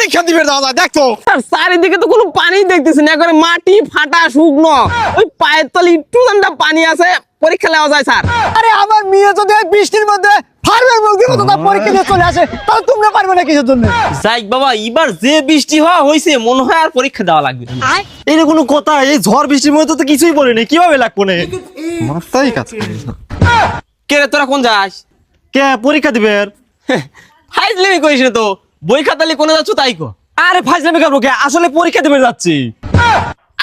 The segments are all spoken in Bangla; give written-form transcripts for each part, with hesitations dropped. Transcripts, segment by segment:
পরীক্ষা দিবে দাদা দেখো চারিদিকে তো কোনো পানি দেখতেছি না, একবারে মাটি ফাটা শুকনো, ওই পায়ের তলে একটু ঠান্ডা পানি আছে, পরীক্ষা নেওয়া যায় স্যার। আরে আমার মেয়ে যদি বৃষ্টির মধ্যে ফার্মের মুরগির মতো তার পরীক্ষা দিয়ে চলে আসে, তাহলে তোমরা পারবে না কিসের জন্য? যাই বাবা, এবার যে বৃষ্টি হওয়া হয়েছে মনে হয় আর পরীক্ষা দেওয়া লাগবে না। এটা কোনো কথা? এই ঝড় বৃষ্টির মধ্যে তো কিছুই বলিনি, কিভাবে লাগবো না? মাথাই কাজ করে না। কে রে তোরা কোন যাস? কে পরীক্ষা দিবে? ফাইজলামি করিস না তো, বই খাতালি কোনে যাচ্ছ তাই কো। আরে ফাজলামি করবো কে, আসলে পরীক্ষা দিবে যাচ্ছি।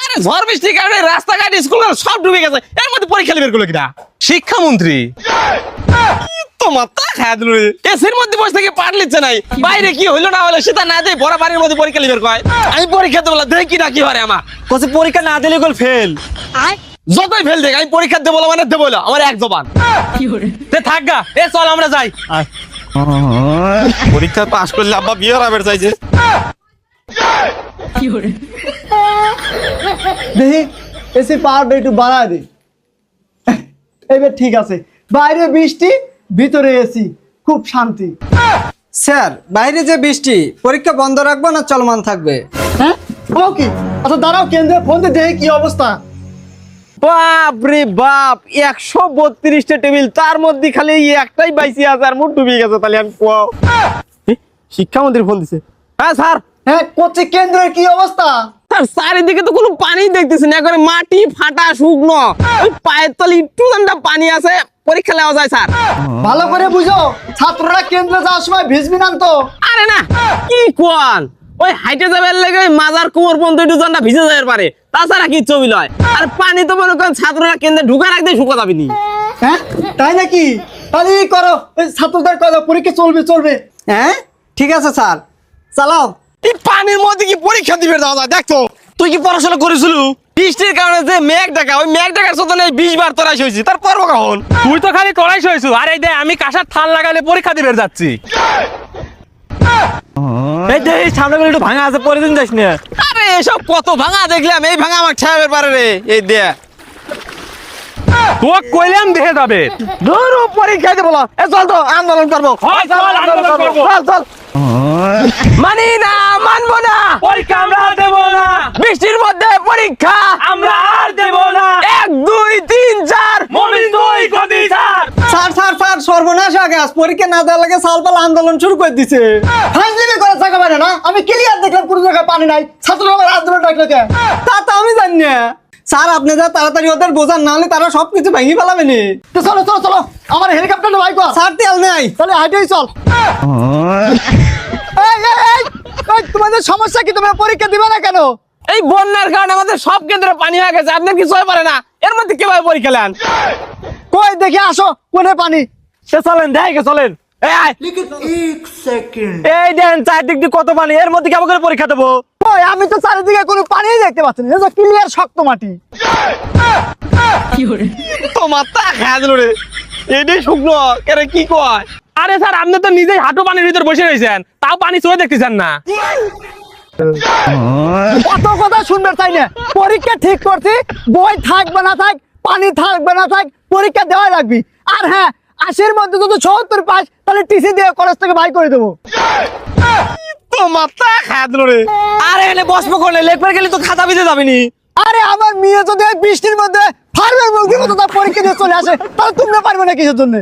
আরে ঝড় বৃষ্টির কারণে রাস্তাঘাট স্কুল সব ডুবে গেছে, এর মধ্যে পরীক্ষা বের করলো কিনা? শিক্ষামন্ত্রী তো মাথা খায় দিল রে। এসির মধ্যে বসে থেকে পাঠ লিখছে নাই, বাইরে কি হইলো না হলো সেটা না দেয়, বড় বাড়ির মধ্যে পরীক্ষা লিখবে কয়। আমি পরীক্ষা দেবো দেখি না কি হয় আমার। কসে পরীক্ষা না দিলে গোল ফেল। যতই ফেল দেখ, আমি পরীক্ষা দেবো মানে দেবো না, আমার এক জবান। তে থাক গা, এ চল আমরা যাই। পরীক্ষা পাস করলে আব্বা বিয়ে হবে চাইছে। দেখি এসি পাওয়ারটা একটু বাড়া দে। এবার ঠিক আছে, বাইরে বৃষ্টি ভিতরে এসি, খুব শান্তি। স্যার, বাইরে যে বৃষ্টি, পরীক্ষা বন্ধ রাখবো না চলমান থাকবে? হ্যাঁ কি? আচ্ছা দাঁড়াও, কেন্দ্রে ফোন দিয়ে দেখি কি অবস্থা। বাপ রে বাপ, 132টা টেবিল, তার মধ্যে খালি এই একটাই বাইসি আছে, আর মুখ ডুবে গেছে। তাহলে আমি শিক্ষামন্ত্রী ফোন দিছে। হ্যাঁ স্যার। হ্যাঁ করছে, কেন্দ্রের কি অবস্থা? স্যার চারিদিকে তো কোনো পানি দেখতেছি না, একবারে মাটি ফাটা শুকনো, ওই পায়ের তলে একটু ঠান্ডা পানি আছে, পরীক্ষা নেওয়া যায় স্যার। ভালো করে বুঝো, ছাত্ররা কেন্দ্রে যাওয়ার সময় ভিজবি না তো। আরে না, কি কোয়ান, ওই হাইটে যাবার লেগে মাজার কুয়োর পর্যন্ত একটু ঠান্ডা ভিজে যাবার পারে, তাছাড়া কি ছবি লয়। আর পানি তো মনে করেন ছাত্ররা কেন্দ্রে ঢুকার একদিন শুকা যাবে নি। হ্যাঁ তাই নাকি? তাহলে এই করো, ওই ছাত্রদের কথা, পরীক্ষা চলবে। হ্যাঁ ঠিক আছে স্যার, চালাও। এই পানির মধ্যে কি পরীক্ষা দিবে দাদা দেখো। তুই কি পড়াশোনা করেছিল? বৃষ্টির কারণে যে মেঘ ডাকা, ওই মেঘ ডাকার সাথে 20 বার তোরাই হয়েছি, তার পর্ব কখন? তুই তো খালি তোরাই হয়েছু, আর এই দে আমি কাঁসার থাল লাগালে পরীক্ষা দিবে যাচ্ছি। এই দে সামনে করে একটু ভাঙা আছে, পরে দিন যাস না। আরে এসব কত ভাঙা দেখলাম, এই ভাঙা আমার ছায়াবের পারে রে। এই দে তো কইলাম দেখে যাবে। ধরো পরীক্ষা দেবো, এ চল তো আন্দোলন করবো। চল চল। মানি না, মানবো না, পরীক্ষা আমরা দেব না, বৃষ্টির মধ্যে পরীক্ষা আমরা আর দেব না। 1 2 3 4 মমিন তুই গদি স্যার। স্যার সর্বনাশ আগে, আজ পরীক্ষা না দেওয়ার লাগে সালপাল আন্দোলন শুরু করে দিছে। ফাইজলামি করে থাকা পারে না? আমি ক্লিয়ার দেখলাম পুরো জায়গায় পানি নাই, ছাত্ররা আবার আন্দোলন ডাকলো কে? তা তো আমি জানি না স্যার, আপনি যা তাড়াতাড়ি ওদের বোঝান, না হলে তারা সবকিছু ভেঙে ফেলাবে নি। তো চলো, আমার হেলিকপ্টারটা ভাই কর। স্যার তেল নাই। তাহলে হাইটেই চল। এই, তোমাদের সমস্যা কি? তোমরা পরীক্ষা দিবে না কেন? এই বন্যার কারণে আমাদের সব কেন্দ্রে পানি হয়ে গেছে, আপনার কিছু হয়ে পারে না, এর মধ্যে কিভাবে পরীক্ষা নেন? কই দেখি, আসো কোনে পানি। সে চলেন দেখে চলেন। এই আয়। এই দেন চারদিক দিয়ে কত পানি, এর মধ্যে কেমন করে পরীক্ষা দেবো? কই, আমি তো চারিদিকে কোনো পানিই দেখতে পাচ্ছি না, ক্লিয়ার শক্ত মাটি। তো মাথা খায় দিল রে, এটাই শুকনো কেন কি কয়? আরে স্যার, আপনি তো নিজেই হাঁটু পানির ভিতর বসে রয়েছেন, তাও পানি চুয়ে দেখতেছেন না। কত কথা শুনবে চাই না, পরীক্ষা ঠিক করছি, বই থাকবে না থাক, পানি থাকবে না থাক, পরীক্ষা দেওয়া লাগবে। আর হ্যাঁ, 80-র মধ্যে যদি 74 পাস, তাহলে টিসি দিয়ে কলেজ থেকে বাই করে দেবো। তো মাথা খায় দিল রে। আরে এনে বসবো করলে লেখবার গেলে তো খাতা ভিজে যাবে নি। আরে আমার মেয়ে যদি বৃষ্টির মধ্যে ফার্মের মুরগির মতো তার পরীক্ষা দিয়ে চলে আসে, তাহলে তোমরা পারবে না কিসের জন্য?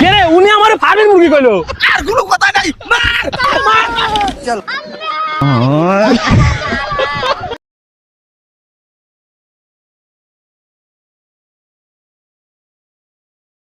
কে রে, উনি আমার ফার্মের মুরগি কইলো। আর কোনো কথা নাই, মার।